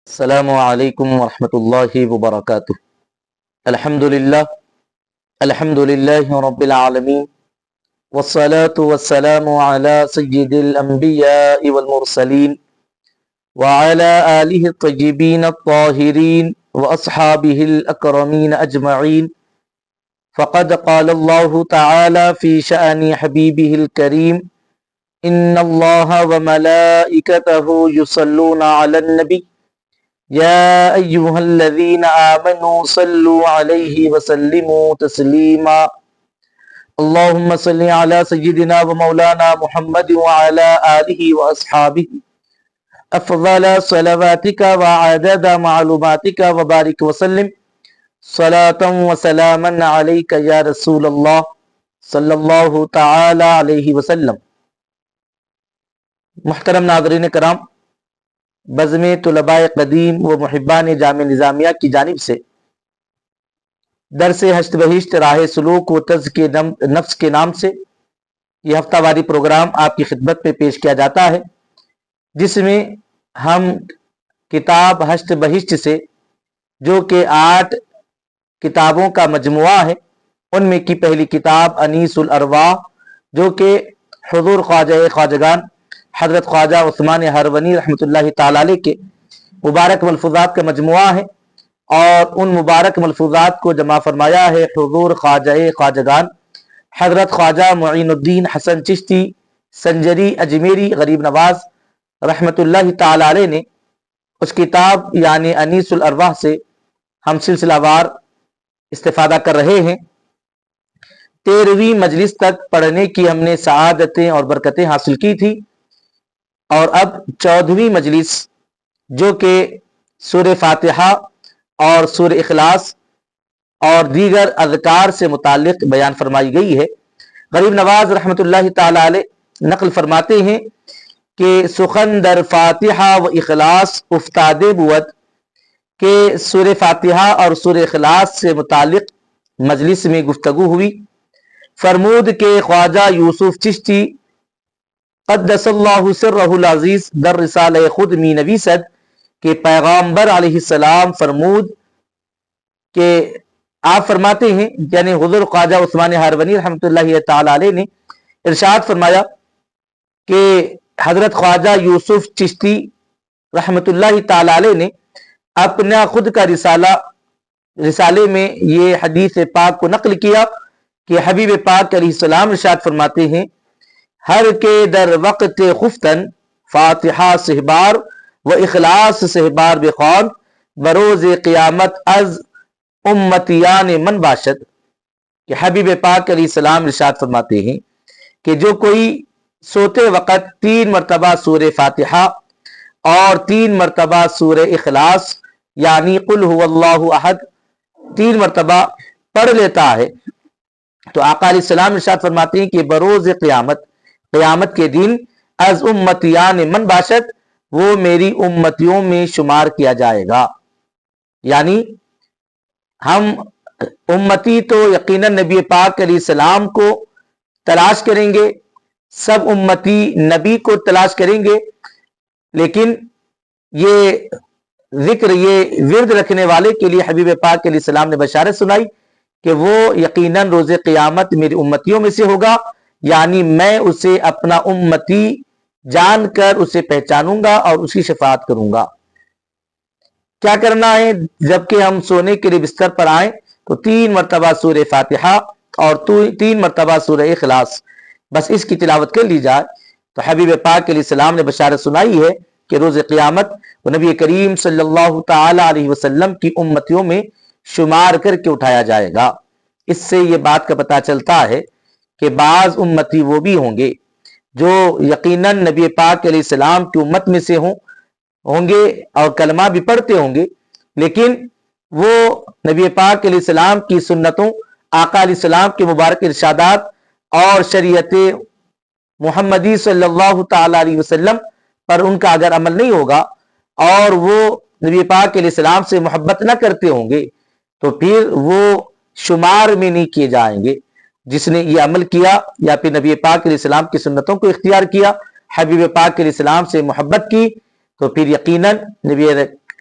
السلام علیکم ورحمۃ اللہ وبرکاتہ۔ الحمد للہ رب العالمین والصلاة والسلام علی سید الانبیاء والمرسلین وعلی آلہ الطیبین الطاہرین واصحابہ الاکرمین اجمعین۔ فقد قال اللہ تعالی فی شأن حبیبہ الکریم ان اللہ وملائکتہ یصلون علی النبی یا ایہا الذین آمنوا صلوا علیہ وسلموا تسلیما۔ اللہم صلی علی سیدنا و مولانا محمد وعلی آلہ واصحابہ افضل صلواتک وعدد معلوماتک وبارک وسلم صلاۃ وسلاما علیک یا رسول اللہ صلی اللہ تعالی علیہ وسلم۔ محترم ناظرین کرام، بزم طلباء قدیم و محبان جامع نظامیہ کی جانب سے درس ہشت بہشت راہ سلوک و تزکیہ نفس کے نام سے یہ ہفتہ واری پروگرام آپ کی خدمت میں پیش کیا جاتا ہے، جس میں ہم کتاب ہشت بہشت سے جو کہ 8 کتابوں کا مجموعہ ہے، ان میں کی پہلی کتاب انیس الارواح جو کہ حضور خواجہ خواجگان حضرت خواجہ عثمان ہرونی رحمۃ اللہ تعالی علیہ کے مبارک ملفوظات کا مجموعہ ہے، اور ان مبارک ملفوظات کو جمع فرمایا ہے حضور خواجہ خواجگان حضرت خواجہ معین الدین حسن چشتی سنجری اجمیری غریب نواز رحمۃ اللہ تعالی علیہ نے۔ اس کتاب یعنی انیس الارواح سے ہم سلسلہ وار استفادہ کر رہے ہیں۔ 13ویں مجلس تک پڑھنے کی ہم نے سعادتیں اور برکتیں حاصل کی تھی، اور اب 14ویں مجلس جو کہ سورہ فاتحہ اور سورہ اخلاص اور دیگر اذکار سے متعلق بیان فرمائی گئی ہے۔ غریب نواز رحمۃ اللہ تعالی علیہ نقل فرماتے ہیں کہ سخن در فاتحہ و اخلاص افتاد بود کہ سورہ فاتحہ اور سورہ اخلاص سے متعلق مجلس میں گفتگو ہوئی۔ فرمود کہ خواجہ یوسف چشتی قدس اللہ سرہ العزیز در رسالہ خود می نویسد کہ پیغامبر علیہ السلام فرمود کہ آپ فرماتے ہیں، یعنی حضور خواجہ عثمان ہرونی رحمۃ اللہ تعالی علیہ نے ارشاد فرمایا کہ حضرت خواجہ یوسف چشتی رحمۃ اللہ تعالی علیہ نے اپنا خود کا رسالے میں یہ حدیث پاک کو نقل کیا کہ حبیب پاک علیہ السلام ارشاد فرماتے ہیں، ہر کے در وقت خفتن فاتحہ سہبار و اخلاص سہبار بخوان بروز قیامت از امتیان من باشد۔ کہ حبیب پاک علیہ السلام ارشاد فرماتے ہیں کہ جو کوئی سوتے وقت 3 مرتبہ سورہ فاتحہ اور 3 مرتبہ سورہ اخلاص یعنی قل هو اللہ احد 3 مرتبہ پڑھ لیتا ہے تو آقا علیہ السلام ارشاد فرماتے ہیں کہ بروز قیامت کے دن از امتیان من باشد، وہ میری امتیوں میں شمار کیا جائے گا۔ یعنی ہم امتی تو یقیناً نبی پاک علیہ السلام کو تلاش کریں گے، سب امتی نبی کو تلاش کریں گے، لیکن یہ ذکر یہ ورد رکھنے والے کے لیے حبیب پاک علیہ السلام نے بشارت سنائی کہ وہ یقیناً روز قیامت میری امتیوں میں سے ہوگا، یعنی میں اسے اپنا امتی جان کر اسے پہچانوں گا اور اس کی شفاعت کروں گا۔ کیا کرنا ہے؟ جبکہ ہم سونے کے لیے بستر پر آئیں تو 3 مرتبہ سورہ فاتحہ اور 3 مرتبہ سورہ اخلاص بس اس کی تلاوت کر لی جائے تو حبیب پاک علیہ السلام نے بشارت سنائی ہے کہ روز قیامت وہ نبی کریم صلی اللہ تعالی علیہ وسلم کی امتیوں میں شمار کر کے اٹھایا جائے گا۔ اس سے یہ بات کا پتہ چلتا ہے کہ بعض امتی وہ بھی ہوں گے جو یقیناً نبی پاک علیہ السلام کی امت میں سے ہوں گے اور کلمہ بھی پڑھتے ہوں گے، لیکن وہ نبی پاک علیہ السلام کی سنتوں، آقا علیہ السلام کے مبارک ارشادات اور شریعت محمدی صلی اللہ تعالی علیہ وسلم پر ان کا اگر عمل نہیں ہوگا اور وہ نبی پاک علیہ السلام سے محبت نہ کرتے ہوں گے تو پھر وہ شمار میں نہیں کیے جائیں گے۔ جس نے یہ عمل کیا یا پھر نبی پاک علیہ السلام کی سنتوں کو اختیار کیا، حبیب پاک علیہ السلام سے محبت کی، تو پھر یقیناً نبی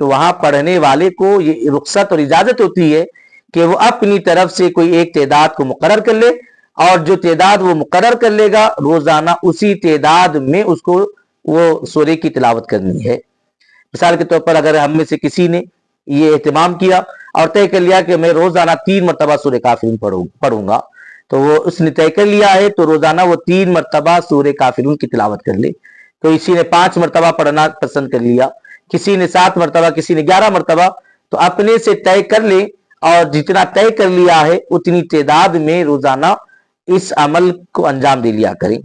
تو وہاں پڑھنے والے کو یہ رخصت اور اجازت ہوتی ہے کہ وہ اپنی طرف سے کوئی ایک تعداد کو مقرر کر لے، اور جو تعداد وہ مقرر کر لے گا روزانہ اسی تعداد میں اس کو وہ سورے کی تلاوت کرنی ہے۔ مثال کے طور پر اگر ہم میں سے کسی نے یہ اہتمام کیا اور طے کر لیا کہ میں روزانہ 3 مرتبہ سورہ کافرون پڑھوں گا، تو وہ اس نے طے کر لیا ہے تو روزانہ وہ 3 مرتبہ سورہ کافرون کی تلاوت کر لے۔ تو اسی نے 5 مرتبہ پڑھنا پسند کر لیا، کسی نے 7 مرتبہ، کسی نے 11 مرتبہ، تو اپنے سے طے کر لے اور جتنا طے کر لیا ہے اتنی تعداد میں روزانہ اس عمل کو انجام دے لیا کریں۔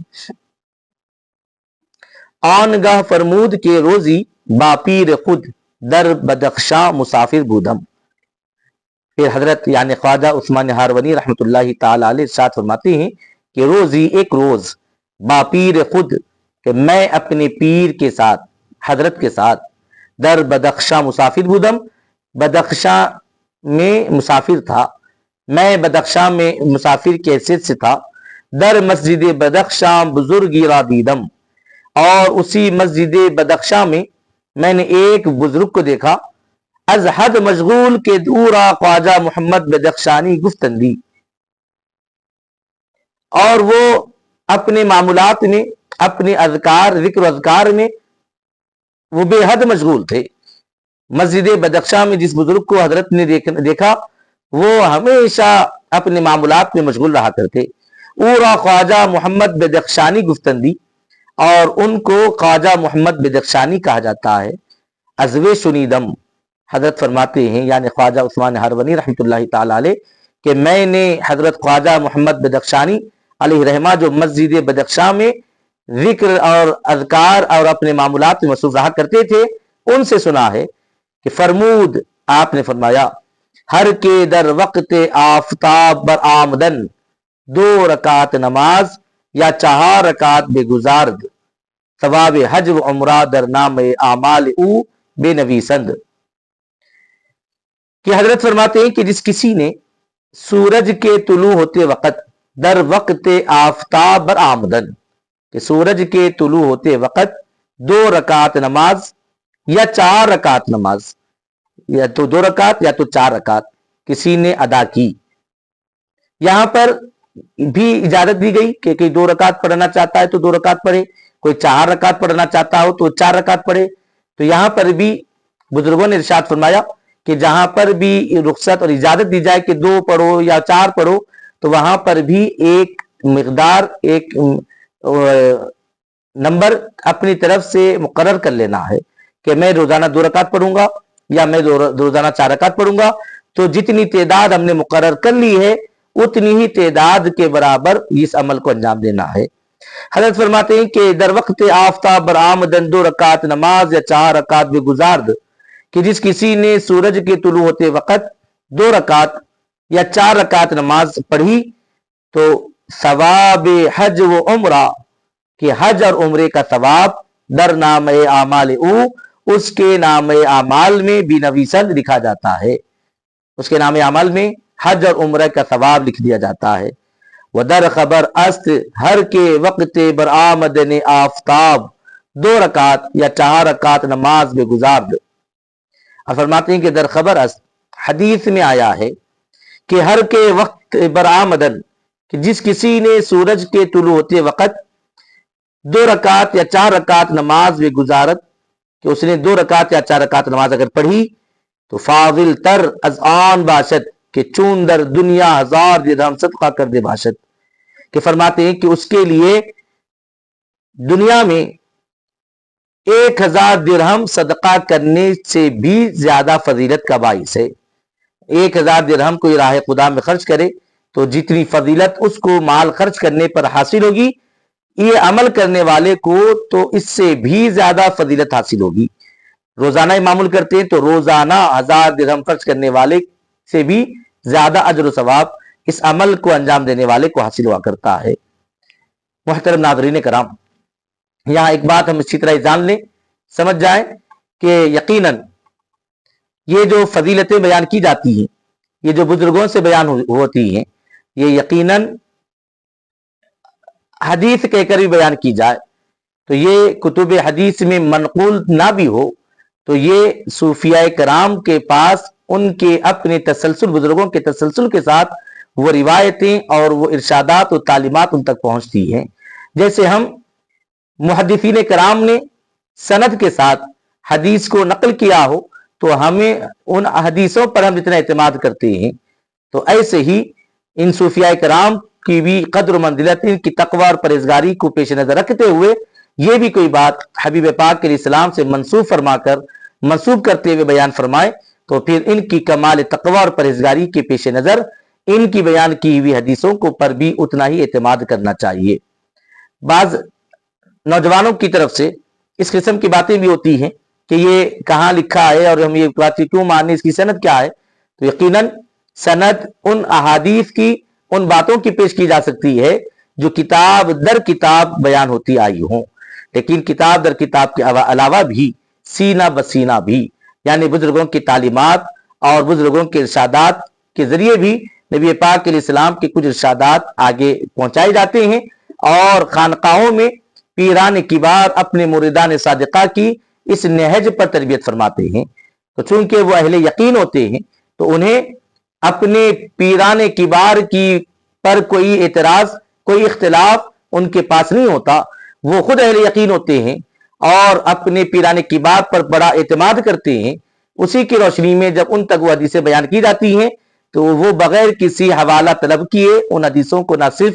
آنگاہ فرمود کے روزی با پیر خود در بدخشاں مسافر بودم۔ پھر حضرت یعنی خواجہ عثمان ہارونی رحمۃ اللہ تعالی علیہ ارشاد فرماتے ہیں کہ روزی ایک روز با پیر خود، کہ میں اپنے پیر کے ساتھ، حضرت کے ساتھ، در بدخشاں مسافر بودم، بدخشاں میں مسافر تھا، میں بدخشاں میں مسافر کی حیثیت سے تھا، در مسجد بدخشاں بزرگی را دیدم، اور اسی مسجد بدخشاں میں میں نے ایک بزرگ کو دیکھا، از حد مشغول کے دورا خواجہ محمد بدخشانی گفتندی، اور وہ اپنے معمولات میں، اپنے اذکار، ذکر و اذکار میں وہ بے حد مشغول تھے۔ مسجد بدخشاں میں جس بزرگ کو حضرت نے دیکھا وہ ہمیشہ اپنے معمولات میں مشغول رہا کرتے۔ اورا خواجہ محمد بدخشانی گفتندی، اور ان کو خواجہ محمد بدخشانی کہا جاتا ہے۔ ازوے شنیدم، حضرت فرماتے ہیں یعنی خواجہ عثمان ہارونی رحمۃ اللہ تعالی علیہ کہ میں نے حضرت خواجہ محمد بدخشانی علیہ رحمہ جو مسجد بدخشاں میں ذکر اور اذکار اور اپنے معمولات میں مصروف رہا کرتے تھے ان سے سنا ہے کہ فرمود، آپ نے فرمایا، ہر کے در وقت آفتاب بر آمدن 2 رکعت نماز یا 4 رکعت بے گزارد، ثواب حج و عمرہ در نام اعمال او بے نویسند۔ کہ حضرت فرماتے ہیں کہ جس کسی نے سورج کے طلوع ہوتے وقت در وقت آفتاب بر آمدن، کہ سورج کے طلوع ہوتے وقت 2 رکعت نماز یا 4 رکعت نماز، یا تو 2 رکعت یا تو 4 رکعت کسی نے ادا کی۔ یہاں پر بھی اجازت دی گئی کہ کوئی 2 رکعت پڑھنا چاہتا ہے تو 2 رکعت پڑھے، کوئی 4 رکعت پڑھنا چاہتا ہو تو 4 رکعت پڑھے۔ تو یہاں پر بھی بزرگوں نے ارشاد فرمایا کہ جہاں پر بھی رخصت اور اجازت دی جائے کہ 2 پڑھو یا 4 پڑھو تو وہاں پر بھی ایک مقدار، ایک نمبر اپنی طرف سے مقرر کر لینا ہے کہ میں روزانہ 2 رکعت پڑھوں گا یا میں روزانہ 4 رکعت پڑھوں گا۔ تو جتنی تعداد ہم نے مقرر کر لی ہے اتنی ہی تعداد کے برابر اس عمل کو انجام دینا ہے۔ حضرت فرماتے ہیں کہ در وقت آفتاب بر آمدن 2 رکعت نماز یا 4 رکعت بے گزارد، کہ جس کسی نے سورج کے طلوع ہوتے وقت 2 رکعت یا 4 رکعت نماز پڑھی تو ثواب حج و عمرہ، کہ حج اور عمرے کا ثواب در نام اعمال او، اس کے نام اعمال میں بنویسند لکھا جاتا ہے، اس کے نام اعمال میں حج اور عمرہ کا ثواب لکھ دیا جاتا ہے۔ ودر خبر است ہر کے وقت بر آمدن آفتاب 2 رکعت یا 4 رکعت نماز بے گزارد، اور فرماتے ہیں کہ در خبر است حدیث میں آیا ہے کہ ہر کے وقت بر آمدن، کہ جس کسی نے سورج کے طلوع ہوتے وقت 2 رکعت یا 4 رکعت نماز بے گزارت، کہ اس نے 2 رکعت یا 4 رکعت نماز اگر پڑھی تو فاضل تر از آن باشد، کہ چون در دنیا 1000 درہم صدقہ کر دے باشد، کہ فرماتے ہیں کہ اس کے لیے دنیا میں 1000 درہم صدقہ کرنے سے بھی زیادہ فضیلت کا باعث ہے۔ 1000 درہم کوئی راہ خدا میں خرچ کرے تو جتنی فضیلت اس کو مال خرچ کرنے پر حاصل ہوگی، یہ عمل کرنے والے کو تو اس سے بھی زیادہ فضیلت حاصل ہوگی۔ روزانہ معمول کرتے ہیں تو روزانہ 1000 درہم خرچ کرنے والے سے بھی زیادہ اجر و ثواب اس عمل کو انجام دینے والے کو حاصل ہوا کرتا ہے۔ محترم ناظرین کرام، یہاں ایک بات ہم اسی طرح جان لیں، سمجھ جائیں کہ یقیناً یہ جو فضیلتیں بیان کی جاتی ہیں، یہ جو بزرگوں سے بیان ہوتی ہیں، یہ یقیناً حدیث کہہ کر بھی بیان کی جائے تو یہ کتب حدیث میں منقول نہ بھی ہو تو یہ صوفیاء کرام کے پاس ان کے اپنے تسلسل، بزرگوں کے تسلسل کے ساتھ وہ روایتیں اور وہ ارشادات و تعلیمات ان تک پہنچتی ہیں۔ جیسے ہم محدثین کرام نے سند کے ساتھ حدیث کو نقل کیا ہو تو ہمیں ان حدیثوں پر ہم جتنا اعتماد کرتے ہیں، تو ایسے ہی ان صوفیاء کرام کی بھی قدر و منزلت، ان کی تقوی اور پرہیزگاری کو پیش نظر رکھتے ہوئے یہ بھی کوئی بات حبیب پاک علیہ السلام سے منسوب کرتے ہوئے بیان فرمائے تو پھر ان کی کمال تقوی اور پرہیزگاری کے پیش نظر ان کی بیان کی ہوئی حدیثوں کو پر بھی اتنا ہی اعتماد کرنا چاہیے۔ بعض نوجوانوں کی طرف سے اس قسم کی باتیں بھی ہوتی ہیں کہ یہ کہاں لکھا ہے اور ہم یہ بات کیوں مانیں، اس کی سند کیا ہے؟ تو یقیناً سند ان احادیث کی، ان باتوں کی پیش کی جا سکتی ہے جو کتاب در کتاب بیان ہوتی آئی ہوں، لیکن کتاب در کتاب کے علاوہ بھی سینہ بسینہ بھی، یعنی بزرگوں کی تعلیمات اور بزرگوں کے ارشادات کے ذریعے بھی نبی پاک علیہ السلام کے کچھ ارشادات آگے پہنچائے جاتے ہیں، اور خانقاہوں میں پیران کبار اپنے مریدان صادقہ کی اس نہج پر تربیت فرماتے ہیں۔ تو چونکہ وہ اہل یقین ہوتے ہیں تو انہیں اپنے پیران کبار کی پر کوئی اعتراض، کوئی اختلاف ان کے پاس نہیں ہوتا، وہ خود اہل یقین ہوتے ہیں اور اپنے پیران کبار پر بڑا اعتماد کرتے ہیں۔ اسی کی روشنی میں جب ان تک وہ حدیثیں بیان کی جاتی ہیں تو وہ بغیر کسی حوالہ طلب کیے ان حدیثوں کو نہ صرف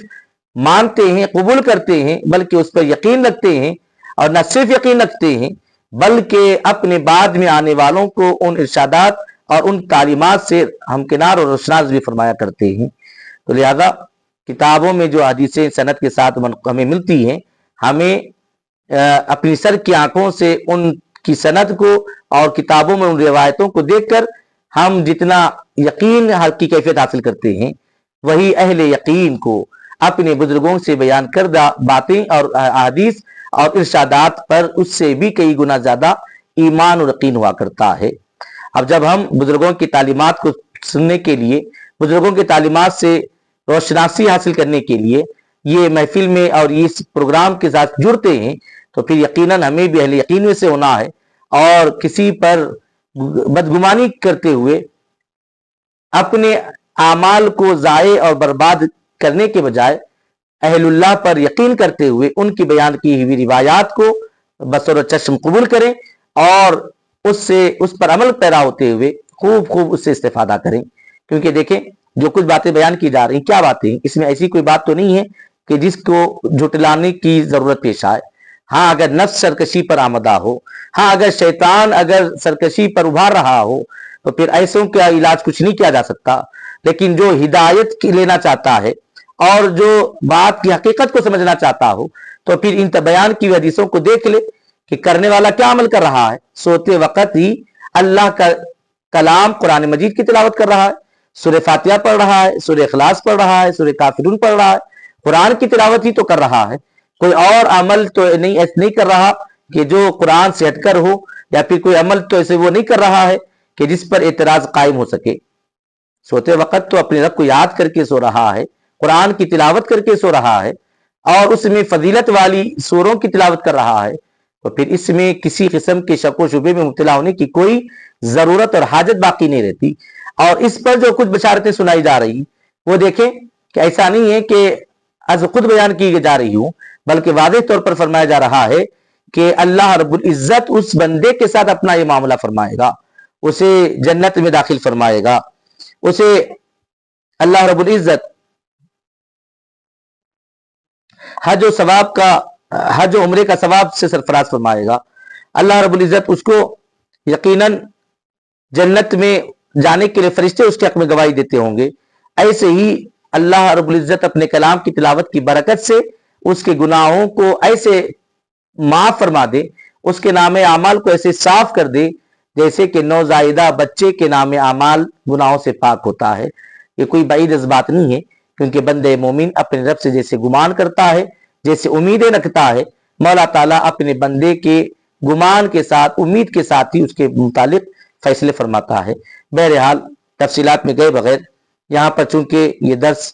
مانتے ہیں، قبول کرتے ہیں، بلکہ اس پر یقین رکھتے ہیں، اور نہ صرف یقین رکھتے ہیں بلکہ اپنے بعد میں آنے والوں کو ان ارشادات اور ان تعلیمات سے ہمکنار اور روشناس بھی فرمایا کرتے ہیں۔ تو لہذا کتابوں میں جو حدیثیں سند کے ساتھ ہمیں ملتی ہیں، ہمیں اپنی سر کی آنکھوں سے ان کی سند کو اور کتابوں میں ان روایتوں کو دیکھ کر ہم جتنا یقین کی کیفیت حاصل کرتے ہیں، وہی اہل یقین کو اپنے بزرگوں سے بیان کردہ باتیں اور احادیث اور ارشادات پر اس سے بھی کئی گنا زیادہ ایمان اور یقین ہوا کرتا ہے۔ اب جب ہم بزرگوں کی تعلیمات کو سننے کے لیے، بزرگوں کی تعلیمات سے روشناسی حاصل کرنے کے لیے یہ محفل میں اور اس پروگرام کے ساتھ جڑتے ہیں تو پھر یقیناً ہمیں بھی اہل یقین میں سے ہونا ہے، اور کسی پر بدگمانی کرتے ہوئے اپنے اعمال کو ضائع اور برباد کرنے کے بجائے اہل اللہ پر یقین کرتے ہوئے ان کی بیان کی ہوئی روایات کو بصر و چشم قبول کریں اور اس پر عمل پیرا ہوتے ہوئے خوب اس سے استفادہ کریں۔ کیونکہ دیکھیں جو کچھ باتیں بیان کی جا رہی ہیں، کیا باتیں ہیں؟ اس میں ایسی کوئی بات تو نہیں ہے کہ جس کو جھٹلانے کی ضرورت پیش آئے۔ ہاں اگر نفس سرکشی پر آمدہ ہو، ہاں اگر شیطان سرکشی پر ابھار رہا ہو تو پھر ایسوں کا علاج کچھ نہیں کیا جا سکتا، لیکن جو ہدایت کی لینا چاہتا ہے اور جو بات کی حقیقت کو سمجھنا چاہتا ہو تو پھر ان بیان کی حدیثوں کو دیکھ لے کہ کرنے والا کیا عمل کر رہا ہے۔ سوتے وقت ہی اللہ کا کلام قرآن مجید کی تلاوت کر رہا ہے، سورہ فاتحہ پڑھ رہا ہے، سورہ اخلاص پڑھ رہا ہے، سورہ کافرون پڑھ رہا ہے، قرآن کی تلاوت ہی تو کر رہا ہے۔ کوئی اور عمل تو نہیں کر رہا کہ جو قرآن سے ہٹ کر ہو، یا پھر کوئی عمل تو ایسے وہ نہیں کر رہا ہے کہ جس پر اعتراض قائم ہو سکے۔ سوتے وقت تو اپنے رب کو یاد کر کے سو رہا ہے، قرآن کی تلاوت کر کے سو رہا ہے، اور اس میں فضیلت والی سوروں کی تلاوت کر رہا ہے، تو پھر اس میں کسی قسم کے شک و شبے میں مبتلا ہونے کی کوئی ضرورت اور حاجت باقی نہیں رہتی۔ اور اس پر جو کچھ بشارتیں سنائی جا رہی وہ دیکھیں کہ ایسا نہیں ہے کہ از خود بیان کی جا رہی ہوں، بلکہ واضح طور پر فرمایا جا رہا ہے کہ اللہ رب العزت اس بندے کے ساتھ اپنا یہ معاملہ فرمائے گا، اسے جنت میں داخل فرمائے گا، اسے اللہ رب العزت حج و عمرے کا ثواب سے سرفراز فرمائے گا۔ اللہ رب العزت اس کو یقیناً جنت میں جانے کے لیے فرشتے اس کے حق میں گواہی دیتے ہوں گے۔ ایسے ہی اللہ رب العزت اپنے کلام کی تلاوت کی برکت سے اس کے گناہوں کو ایسے معاف فرما دے، اس کے نام اعمال کو ایسے صاف کر دے جیسے کہ نوزائیدہ بچے کے نام اعمال گناہوں سے پاک ہوتا ہے۔ یہ کوئی بعید از بات نہیں ہے، کیونکہ بندے مومن اپنے رب سے جیسے گمان کرتا ہے، جیسے امیدیں رکھتا ہے، مولا تعالیٰ اپنے بندے کے گمان کے ساتھ، امید کے ساتھ ہی اس کے متعلق فیصلے فرماتا ہے۔ بہرحال تفصیلات میں گئے بغیر یہاں پر چونکہ یہ درس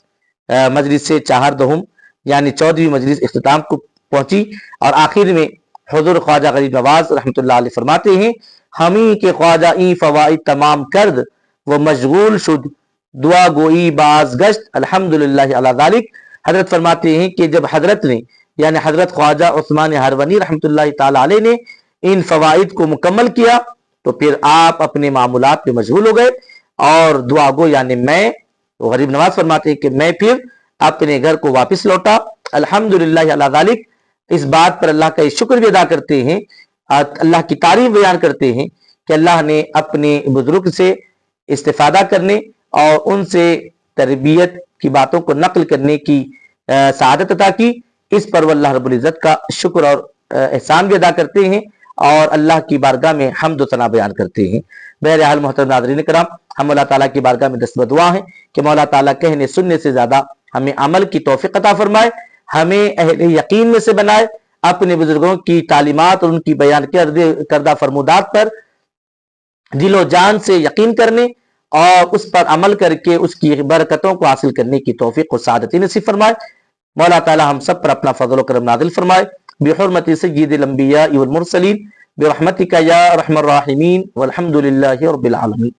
مجلس سے چہاردہم یعنی 14ویں مجلس اختتام کو پہنچی، اور آخر میں حضور خواجہ غریب نواز رحمۃ اللہ علیہ فرماتے ہیں ہمیں کے خواجہ ای فوائد تمام کرد وہ مشغول شد دعا گوئی باز گشت الحمدللہ علی ذالک۔ حضرت فرماتے ہیں کہ جب حضرت نے یعنی حضرت خواجہ عثمان ہرونی رحمۃ اللہ تعالی علیہ نے ان فوائد کو مکمل کیا تو پھر آپ اپنے معمولات پہ مشغول ہو گئے، اور دعا گو یعنی میں، غریب نواز فرماتے ہیں کہ میں پھر اپنے گھر کو واپس لوٹا۔ الحمدللہ علی ذالک، اس بات پر اللہ کا شکر بھی ادا کرتے ہیں، اللہ کی تعریف بیان کرتے ہیں کہ اللہ نے اپنے بزرگ سے استفادہ کرنے اور ان سے تربیت کی باتوں کو نقل کرنے کی سعادت عطا کی۔ اس پر وہ اللہ رب العزت کا شکر اور احسان بھی ادا کرتے ہیں اور اللہ کی بارگاہ میں حمد و ثنا بیان کرتے ہیں۔ بہرحال محترم ناظرین کرام، ہم مولا تعالیٰ کی بارگاہ میں دست بدعا ہیں کہ مولا تعالیٰ کہنے سننے سے زیادہ ہمیں عمل کی توفیق عطا فرمائے، ہمیں اہل یقین میں سے بنائے، اپنے بزرگوں کی تعلیمات اور ان کی بیان کردہ فرمودات پر دل و جان سے یقین کرنے اور اس پر عمل کر کے اس کی برکتوں کو حاصل کرنے کی توفیق و سعادت نصیب فرمائے۔ مولا تعالی ہم سب پر اپنا فضل و کرم نازل فرمائے بحرمت سید الانبیاء والمرسلین برحمتک یا ارحم الراحمین والحمد للہ رب العالمین۔